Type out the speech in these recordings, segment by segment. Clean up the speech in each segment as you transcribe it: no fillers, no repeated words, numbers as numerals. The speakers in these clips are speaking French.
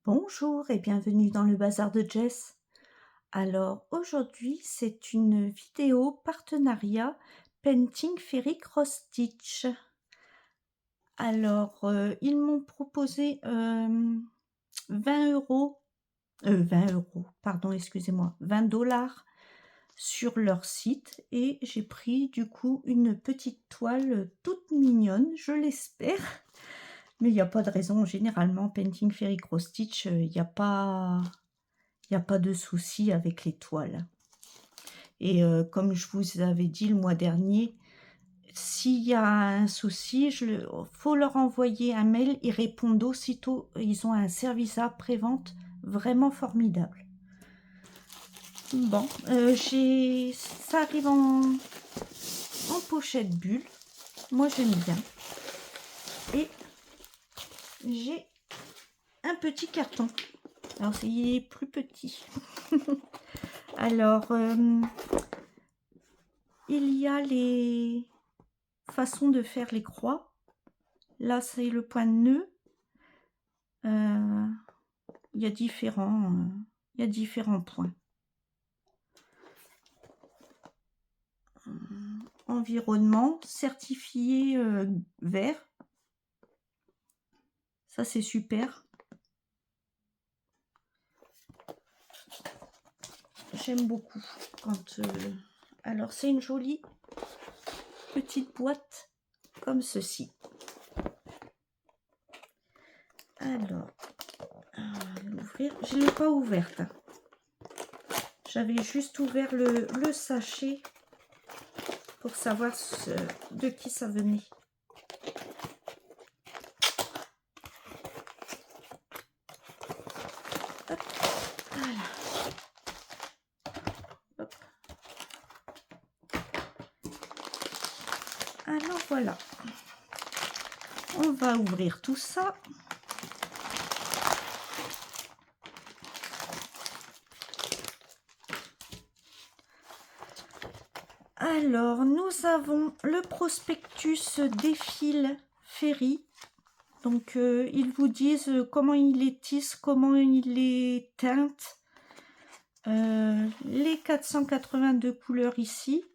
Bonjour et bienvenue dans le bazar de Jess. Alors aujourd'hui, c'est une vidéo partenariat Painting Fairy Cross Stitch. Alors, ils m'ont proposé 20 euros, 20 euros, pardon, excusez-moi, 20 $ sur leur site et j'ai pris du coup une petite toile toute mignonne, je l'espère. Mais il n'y a pas de raison, généralement, Painting Fairy Cross Stitch, il n'y a pas de souci avec les toiles. Et comme je vous avais dit le mois dernier, s'il y a un souci, faut leur envoyer un mail, ils répondent aussitôt, ils ont un service après-vente vraiment formidable. Bon, ça arrive en pochette bulle, moi j'aime bien. Et j'ai un petit carton, alors il est plus petit. Alors, il y a les façons de faire les croix. Là, c'est le point de nœud. Il y a différents points. Environnement, certifié vert. Ça, c'est super. J'aime beaucoup. Alors, c'est une jolie petite boîte comme ceci. Alors, l'ouvrir. Je ne l'ai pas ouverte. J'avais juste ouvert le sachet pour savoir de qui ça venait. Hop, voilà. Hop. Alors voilà. On va ouvrir tout ça. Alors, nous avons le prospectus des fils Fairy. Donc, ils vous disent comment ils les tissent, comment ils les teintent. Les 482 couleurs ici.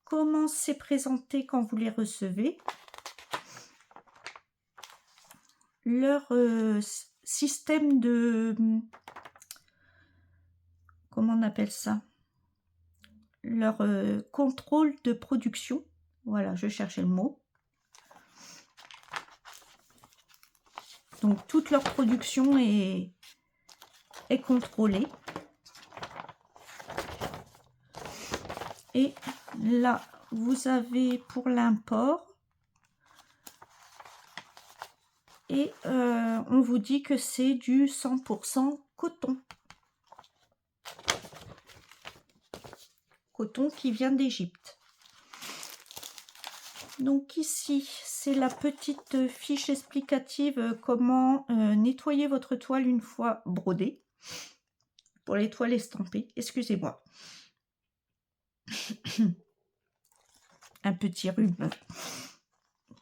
Comment c'est présenté quand vous les recevez. Leur système de... Comment on appelle ça? Leur contrôle de production. Voilà, je cherchais le mot. Donc, toute leur production est contrôlée. Et là, vous avez pour l'import. Et on vous dit que c'est du 100% coton. Coton qui vient d'Égypte. Donc ici, c'est la petite fiche explicative comment nettoyer votre toile une fois brodée. Pour les toiles estampées, excusez-moi. Un petit rhume.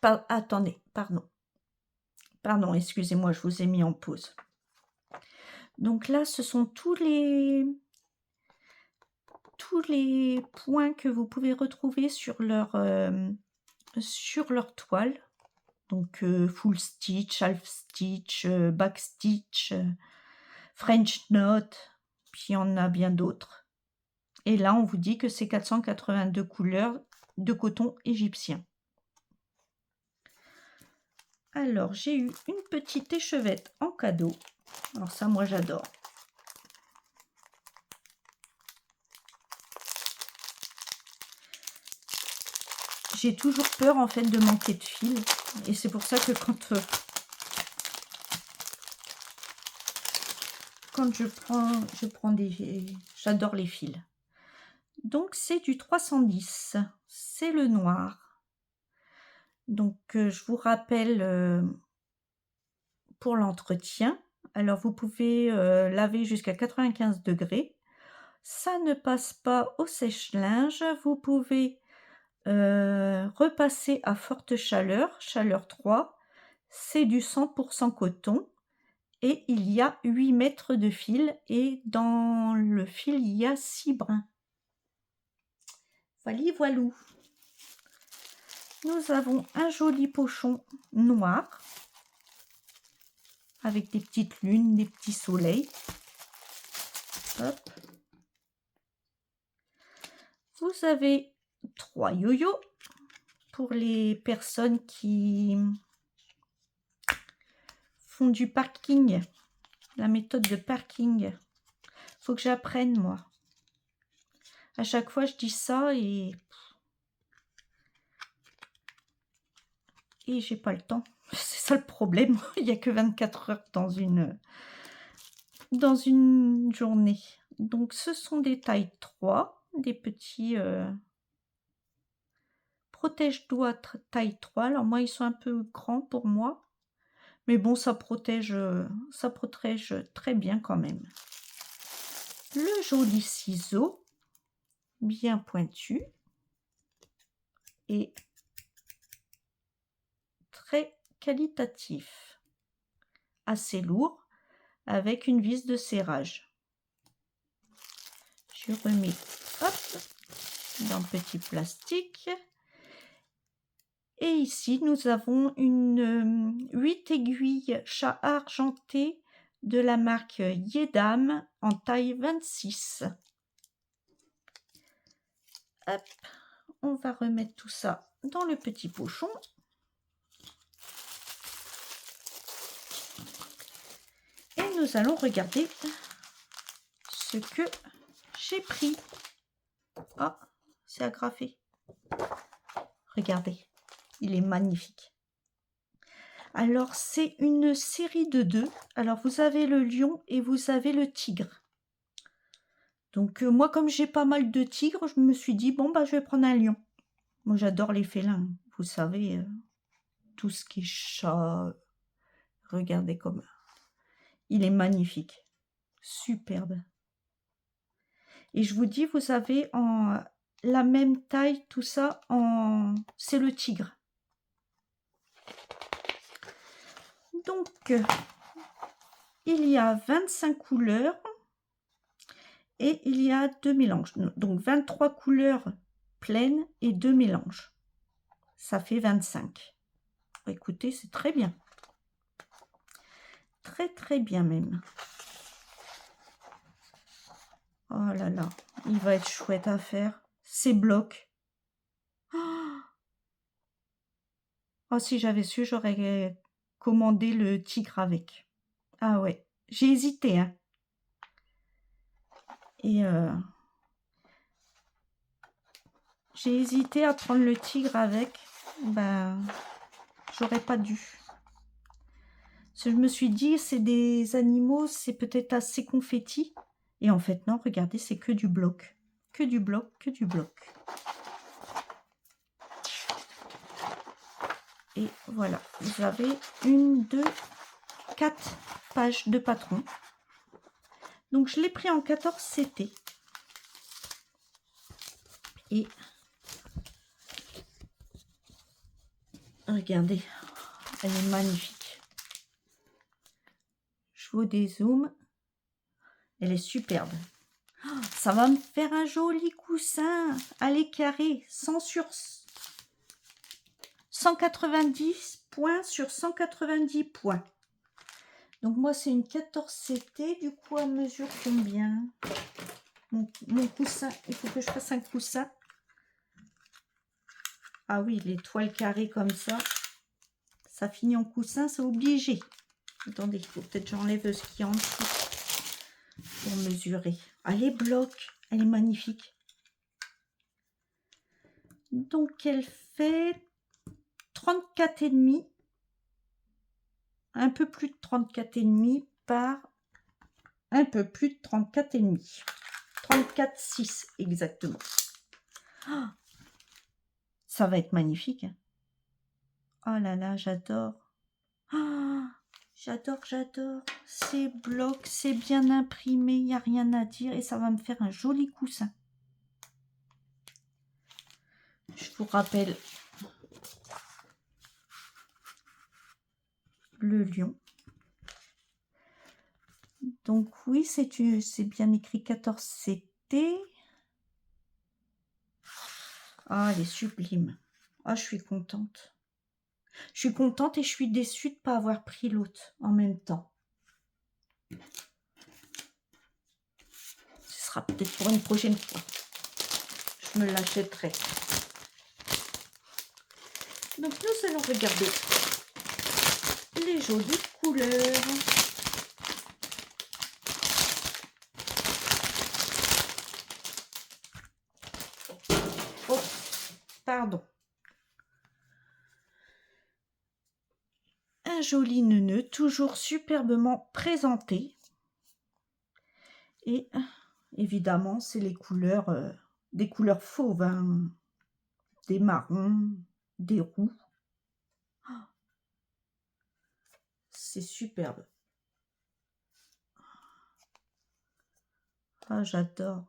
Attendez, pardon. Pardon, excusez-moi, je vous ai mis en pause. Donc là, ce sont tous les points que vous pouvez retrouver sur leur toile. Donc full stitch, half stitch, back stitch, French knot, puis il y en a bien d'autres. Et là, on vous dit que c'est 482 couleurs de coton égyptien. Alors, j'ai eu une petite échevette en cadeau. Alors ça, moi, j'adore. J'ai toujours peur, en fait, de manquer de fil. Et c'est pour ça que quand je prends j'adore les fils. Donc, c'est du 310. C'est le noir. Donc, je vous rappelle pour l'entretien. Alors, vous pouvez laver jusqu'à 95 degrés. Ça ne passe pas au sèche-linge. Vous pouvez repasser à forte chaleur, chaleur 3. C'est du 100% coton. et il y a 8 mètres de fil et dans le fil, il y a 6 brins. Voilà, voilou. Nous avons un joli pochon noir avec des petites lunes, des petits soleils. Hop. Vous avez 3 yo-yo pour les personnes qui font du parking, la méthode de parking. Faut que j'apprenne, moi. À chaque fois, je dis ça et j'ai pas le temps. C'est ça le problème. Il n'y a que 24 heures dans une journée. Donc, ce sont des tailles 3, des petits protège-doigts taille 3. Alors, moi, ils sont un peu grands pour moi. Mais bon, ça protège très bien quand même. Le joli ciseau, bien pointu et très qualitatif. Assez lourd, avec une vis de serrage. Je remets, hop, dans le petit plastique. Et ici, nous avons une 8 aiguilles chat argenté de la marque Yedam en taille 26. Hop, on va remettre tout ça dans le petit pochon. Et nous allons regarder ce que j'ai pris. Ah, c'est agrafé. Regardez, il est magnifique. Alors, c'est une série de 2. Alors, vous avez le lion et vous avez le tigre. Donc, moi, comme j'ai pas mal de tigres, je me suis dit, bon, bah, je vais prendre un lion. Moi, j'adore les félins. Vous savez, tout ce qui est chat. Regardez comme... Il est magnifique. Superbe. Et je vous dis, vous avez en la même taille, tout ça, c'est le tigre. Donc, il y a 25 couleurs et il y a 2 mélanges. Donc, 23 couleurs pleines et 2 mélanges. Ça fait 25. Écoutez, c'est très bien. Très, très bien même. Oh là là, il va être chouette à faire. Ces blocs. Oh, si j'avais su, j'aurais commandé le tigre avec. Ah ouais, j'ai hésité, hein. Et j'ai hésité à prendre le tigre avec. Ben, j'aurais pas dû. Parce que je me suis dit, c'est des animaux, c'est peut-être assez confetti. Et en fait, non, regardez, c'est que du bloc. Que du bloc, que du bloc. Et voilà, vous avez 1, 2, 4 pages de patron. Donc, je l'ai pris en 14 CT. Et regardez, elle est magnifique. Je vous dézoome. Elle est superbe. Oh, ça va me faire un joli coussin. Allez, carré, 100 sur 190 points sur 190 points. Donc, moi, c'est une 14 CT. Du coup, à mesure combien? Mon coussin, il faut que je fasse un coussin. Ah oui, les toiles carrées comme ça finit en coussin, c'est obligé. Attendez, il faut peut-être j'enlève ce qui est en dessous pour mesurer. Ah, les blocs, elle est magnifique. Donc, elle fait 34,5. Un peu plus de 34,5 par un peu plus de 34,5. 34,6 exactement. Oh, ça va être magnifique. Oh là là, j'adore. Oh, j'adore, j'adore. Ces blocs, c'est bien imprimé, il n'y a rien à dire. Et ça va me faire un joli coussin. Je vous rappelle le lion. Donc oui, c'est bien écrit 14CT. Ah, elle est sublime. Ah, je suis contente. Je suis contente et je suis déçue de ne pas avoir pris l'autre en même temps. Ce sera peut-être pour une prochaine fois. Je me l'achèterai. Donc nous allons regarder les jolies couleurs. Oh, pardon. Un joli neuneu, toujours superbement présenté. Et évidemment, c'est les couleurs, des couleurs fauves, hein. Des marrons, des roux. C'est superbe. Ah, j'adore.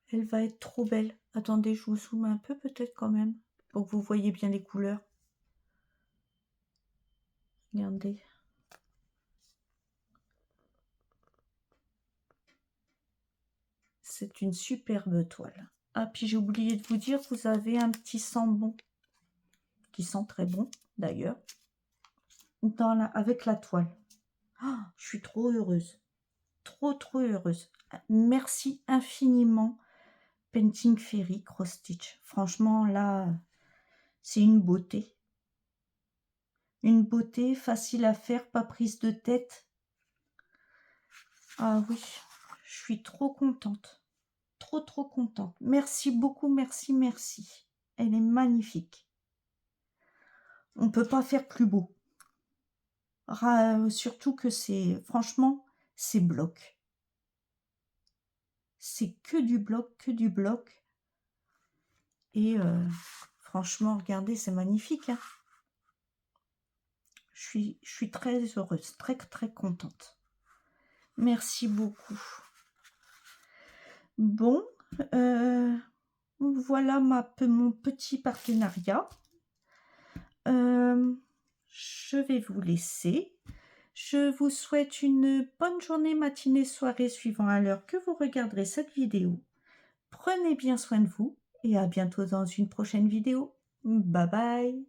Elle va être trop belle. Attendez, je vous zoome un peu peut-être quand même, pour que vous voyez bien les couleurs. Regardez. C'est une superbe toile. Ah, puis j'ai oublié de vous dire que vous avez un petit sambon, qui sent très bon d'ailleurs, avec la toile. Ah, je suis trop heureuse. Trop heureuse. Merci infiniment, Painting Fairy Cross Stitch. Franchement, là, c'est une beauté. Une beauté, facile à faire, pas prise de tête. Ah oui, je suis trop contente. Trop contente. Merci beaucoup, merci. Elle est magnifique. On ne peut pas faire plus beau. Surtout que franchement, c'est bloc. C'est que du bloc. Et franchement, regardez, c'est magnifique, hein. Je suis très heureuse, très contente. Merci beaucoup. Bon, voilà mon petit partenariat. Je vais vous laisser. Je vous souhaite une bonne journée, matinée, soirée, suivant à l'heure que vous regarderez cette vidéo. Prenez bien soin de vous et à bientôt dans une prochaine vidéo. Bye bye.